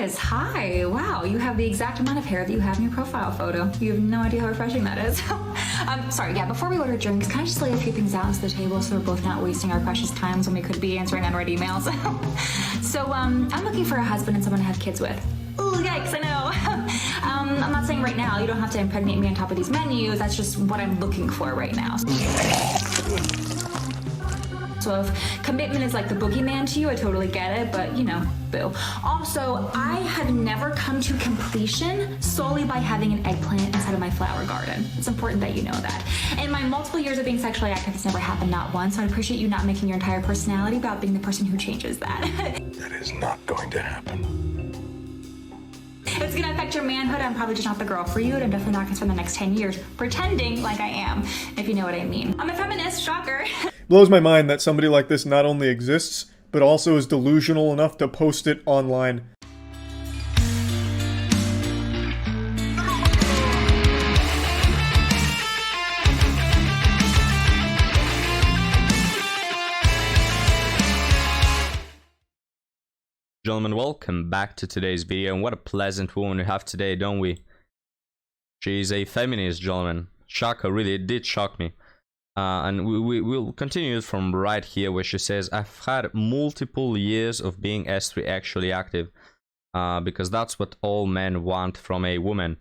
Chris, hi. Wow, you have the exact amount of hair that you have in your profile photo. You have no idea how refreshing that is. Sorry, yeah, before we order drinks, can I just lay a few things out on the table so we're both not wasting our precious times when we could be answering unread emails? So, I'm looking for a husband and someone to have kids with. Ooh, yikes, I know. I'm not saying right now, you don't have to impregnate me on top of these menus. That's just what I'm looking for right now. So if commitment is like the boogeyman to you, I totally get it, but you know, boo. Also, I have never come to completion solely by having an eggplant inside of my flower garden. It's important that you know that. In my multiple years of being sexually active, it's never happened not once, so I appreciate you not making your entire personality about being the person who changes that. That is not going to happen. If it's gonna affect your manhood, I'm probably just not the girl for you, and I'm definitely not gonna spend the next 10 years pretending like I am, if you know what I mean. I'm a feminist, shocker. Blows my mind that somebody like this not only exists, but also is delusional enough to post it online. Gentlemen, welcome back to today's video, and what a pleasant woman we have today, don't we? She's a feminist, gentlemen. Shocker, really, it did shock me. And we'll continue from right here where she says, I've had multiple years of being S3 actually active, because that's what all men want from a woman.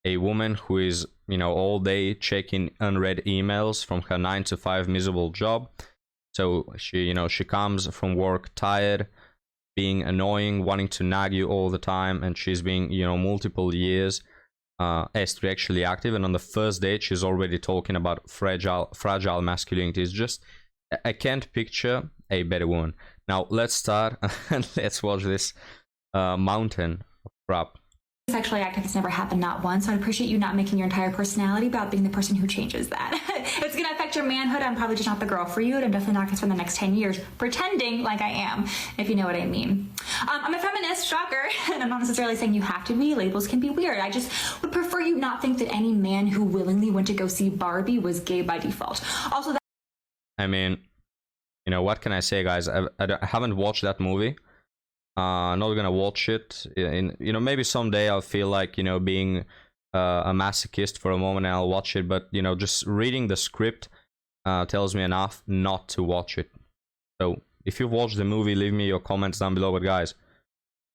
A woman who is, you know, all day checking unread emails from her 9 to 5 miserable job. So she, you know, she comes from work tired, being annoying, wanting to nag you all the time, and she's been, you know, multiple years S3 actually active, and on the first date she's already talking about fragile masculinity. It's just, I can't picture a better woman. Now let's start and let's watch this mountain of crap. Sexually active has never happened not once, so I appreciate you not making your entire personality about being the person who changes that. If it's gonna affect your manhood, I'm probably just not the girl for you, and I'm definitely not gonna spend the next 10 years pretending like I am, if you know what I mean. I'm a feminist, shocker, and I'm not necessarily saying you have to be. Labels can be weird. I just would prefer you not think that any man who willingly went to go see Barbie was gay by default. Also, I mean, you know, what can I say, guys? I haven't watched that movie. Not gonna watch it. You know, maybe someday I'll feel like, you know, being a masochist for a moment and I'll watch it, but you know, just reading the script tells me enough not to watch it. So if you've watched the movie, leave me your comments down below. But guys,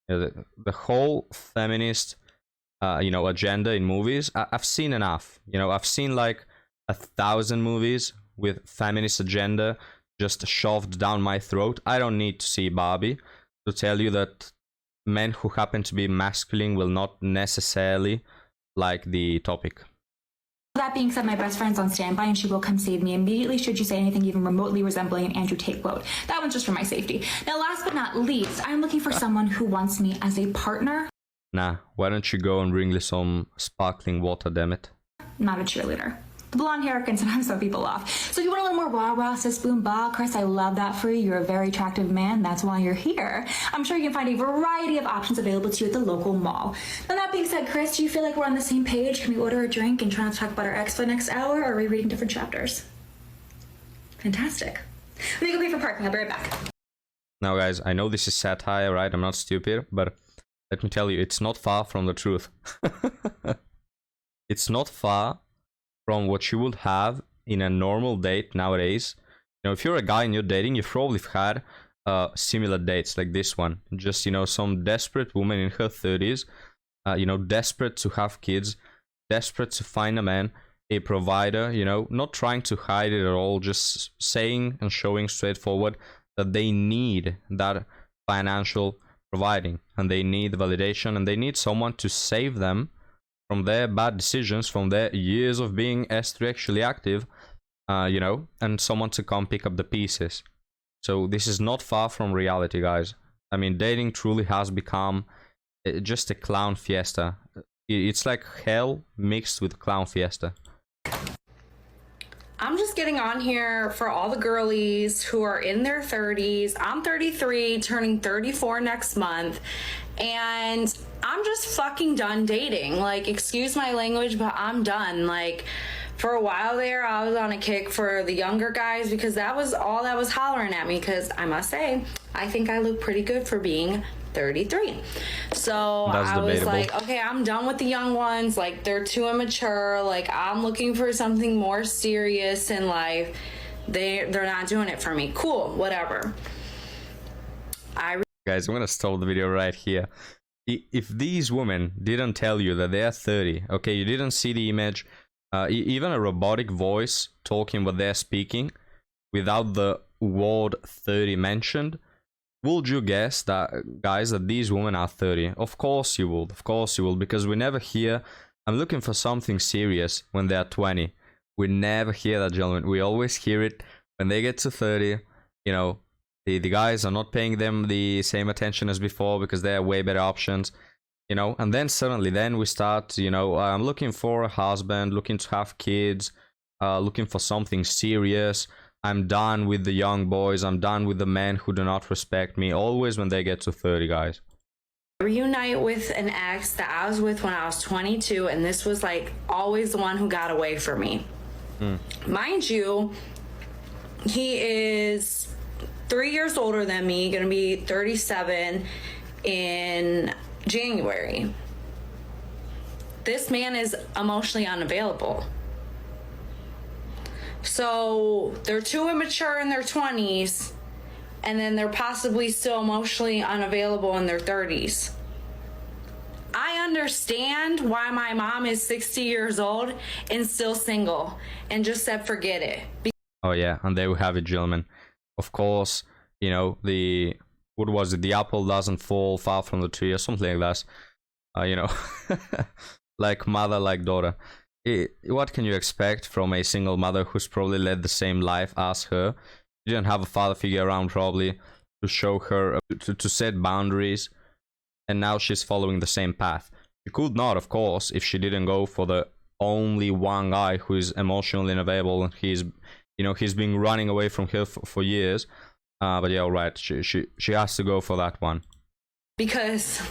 you know, the whole feminist you know, agenda in movies, I've seen enough. You know, I've seen like 1,000 movies with feminist agenda just shoved down my throat. I don't need to see Barbie to tell you that men who happen to be masculine will not necessarily like the topic. that being said, my best friend's on standby and she will come save me immediately should you say anything even remotely resembling an Andrew Tate quote. That one's just for my safety. Now, last but not least, I'm looking for someone who wants me as a partner. Nah, why don't you go and bring me some sparkling water, dammit? Not a cheerleader. The blonde hair can sometimes throw people off. So if you want a little more rah-rah, sis, boom, bah, Chris, I love that for you. You're a very attractive man. That's why you're here. I'm sure you can find a variety of options available to you at the local mall. Now, that being said, Chris, do you feel like we're on the same page? Can we order a drink and try not to talk about our ex for the next hour, or are we reading different chapters? Fantastic. Let me go pay for parking. I'll be right back. Now, guys, I know this is satire, right? I'm not stupid, but let me tell you, it's not far from the truth. It's not far from what you would have in a normal date nowadays. You know, if you're a guy and you're dating, you've probably had similar dates like this one. Just, you know, some desperate woman in her 30s, you know, desperate to have kids, desperate to find a man, a provider, you know, not trying to hide it at all, just saying and showing straightforward that they need that financial providing, and they need validation, and they need someone to save them from their bad decisions, from their years of being S3 actually active, you know, and someone to come pick up the pieces. So this is not far from reality, guys. I mean, dating truly has become just a clown fiesta. It's like hell mixed with clown fiesta. I'm just getting on here for all the girlies who are in their 30s. I'm 33, turning 34 next month, and I'm just fucking done dating. Like, excuse my language, but I'm done. Like, for a while there, I was on a kick for the younger guys because that was all that was hollering at me, because I must say, I think I look pretty good for being 33. So That's I was debatable. like, okay, I'm done with the young ones. Like, they're too immature. Like, I'm looking for something more serious in life. They're not doing it for me. Cool, whatever. Guys, I'm gonna stop the video right here. If these women didn't tell you that they are 30, okay, you didn't see the image, even a robotic voice talking what they're speaking without the word 30 mentioned, would you guess that, guys, that these women are 30? Of course you would, because we never hear, I'm looking for something serious when they're 20. We never hear that, gentlemen. We always hear it when they get to 30, you know, the guys are not paying them the same attention as before because they have way better options, you know, and then suddenly then we start, you know, I'm looking for a husband, looking to have kids, looking for something serious. I'm done with the young boys. I'm done with the men who do not respect me. Always when they get to 30, guys. Reunite with an ex that I was with when I was 22, and this was like always the one who got away from me. Mind you, he is 3 years older than me, gonna be 37 in January. This man is emotionally unavailable. So they're too immature in their 20s, and then they're possibly still emotionally unavailable in their 30s. I understand why my mom is 60 years old and still single and just said forget it. Oh yeah, and there we have it, gentlemen. Of course, you know, what was it? The apple doesn't fall far from the tree or something like that. You know, like mother, like daughter. What can you expect from a single mother who's probably led the same life as her? She didn't have a father figure around probably to show her, to set boundaries. And now she's following the same path. She could not, of course, if she didn't go for the only one guy who is emotionally unavailable and he's been running away from her for years. But yeah, alright, she has to go for that one. Because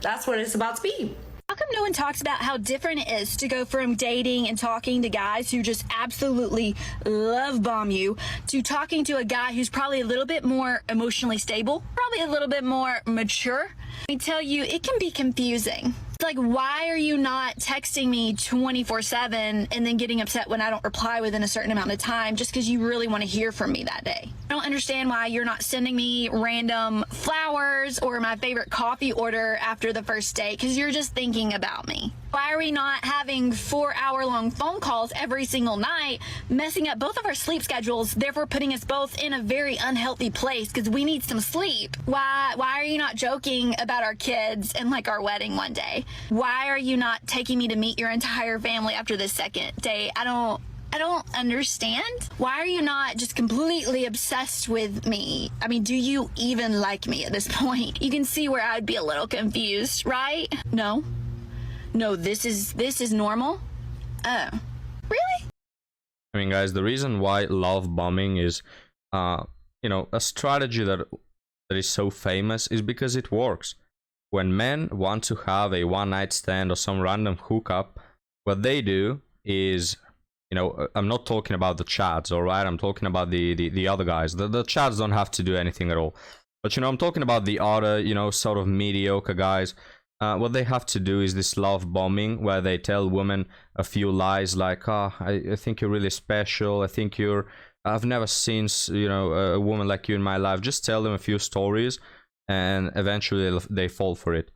that's what it's about to be. How come no one talks about how different it is to go from dating and talking to guys who just absolutely love bomb you to talking to a guy who's probably a little bit more emotionally stable, probably a little bit more mature? Let me tell you, it can be confusing. Like, why are you not texting me 24/7 and then getting upset when I don't reply within a certain amount of time just because you really want to hear from me that day? I don't understand why you're not sending me random flowers or my favorite coffee order after the first date because you're just thinking about me. Why are we not having 4-hour-long phone calls every single night, messing up both of our sleep schedules, therefore putting us both in a very unhealthy place because we need some sleep? Why are you not joking about our kids and like our wedding one day? Why are you not taking me to meet your entire family after the second date? I don't understand. Why are you not just completely obsessed with me? I mean, do you even like me at this point? You can see where I'd be a little confused, right? No, this is normal. Oh, really? I mean, guys, the reason why love bombing is, you know, a strategy that is so famous is because it works. When men want to have a one-night stand or some random hookup, what they do is, you know, I'm not talking about the chads, all right? I'm talking about the other guys. The chads don't have to do anything at all. But, you know, I'm talking about the other, you know, sort of mediocre guys. What they have to do is this love bombing where they tell women a few lies like, oh, I think you're really special. I've never seen, you know, a woman like you in my life. Just tell them a few stories and eventually they fall for it.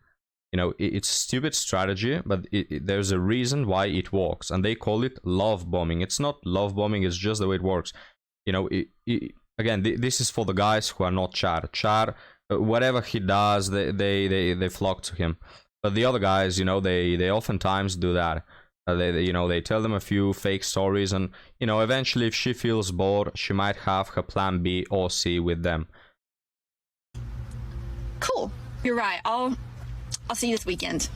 You know, it's a stupid strategy, but there's a reason why it works, and they call it love bombing. It's not love bombing, it's just the way it works. You know, again, this is for the guys who are not Chad. Chad, whatever he does, they flock to him. But the other guys, you know, they oftentimes do that. They tell them a few fake stories, and, you know, eventually if she feels bored, she might have her plan B or C with them. Cool. You're right. I'll see you this weekend.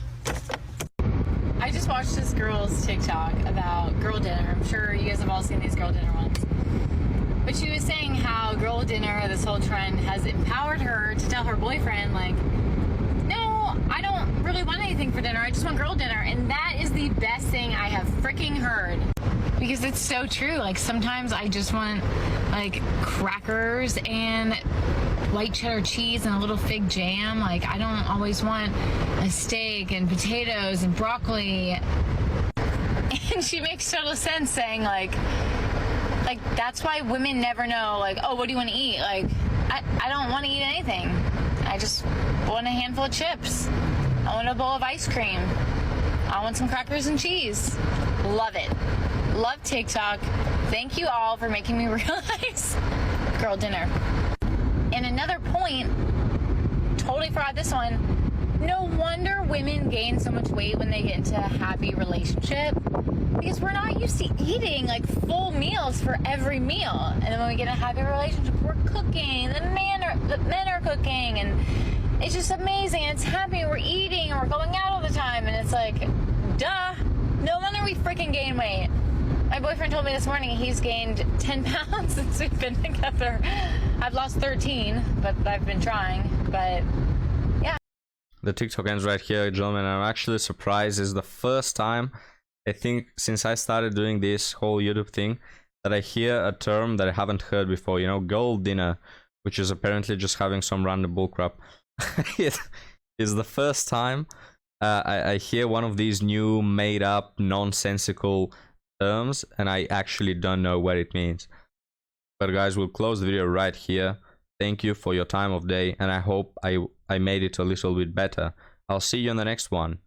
I just watched this girl's TikTok about girl dinner. I'm sure you guys have all seen these girl dinner ones. But she was saying how girl dinner, this whole trend, has empowered her to tell her boyfriend, like, no, I don't really want anything for dinner. I just want girl dinner. And that is the best thing I have freaking heard. Because it's so true. Like, sometimes I just want, like, crackers and white cheddar cheese and a little fig jam. Like, I don't always want a steak and potatoes and broccoli. And she makes total sense, saying like that's why women never know, like, oh, what do you want to eat? Like, I don't want to eat anything. I just want a handful of chips. I want a bowl of ice cream. I want some crackers and cheese. Love it. Love TikTok. Thank you all for making me realize girl dinner. And another point, totally forgot this one. No wonder women gain so much weight when they get into a happy relationship, because we're not used to eating like full meals for every meal. And then when we get in a happy relationship, we're cooking, the men are cooking, and it's just amazing. It's happy, we're eating, and we're going out all the time, and it's like, duh, no wonder we freaking gain weight. My boyfriend told me this morning he's gained 10 pounds since we've been together. I've lost 13, but I've been trying, but yeah. The TikTok ends right here, gentlemen. I'm actually surprised. It's the first time, I think, since I started doing this whole YouTube thing, that I hear a term that I haven't heard before. You know, girl dinner, which is apparently just having some random bullcrap. It is the first time I hear one of these new made-up, nonsensical terms, and I actually don't know what it means. But guys, we'll close the video right here. Thank you for your time of day, and I hope I made it a little bit better. I'll see you in the next one.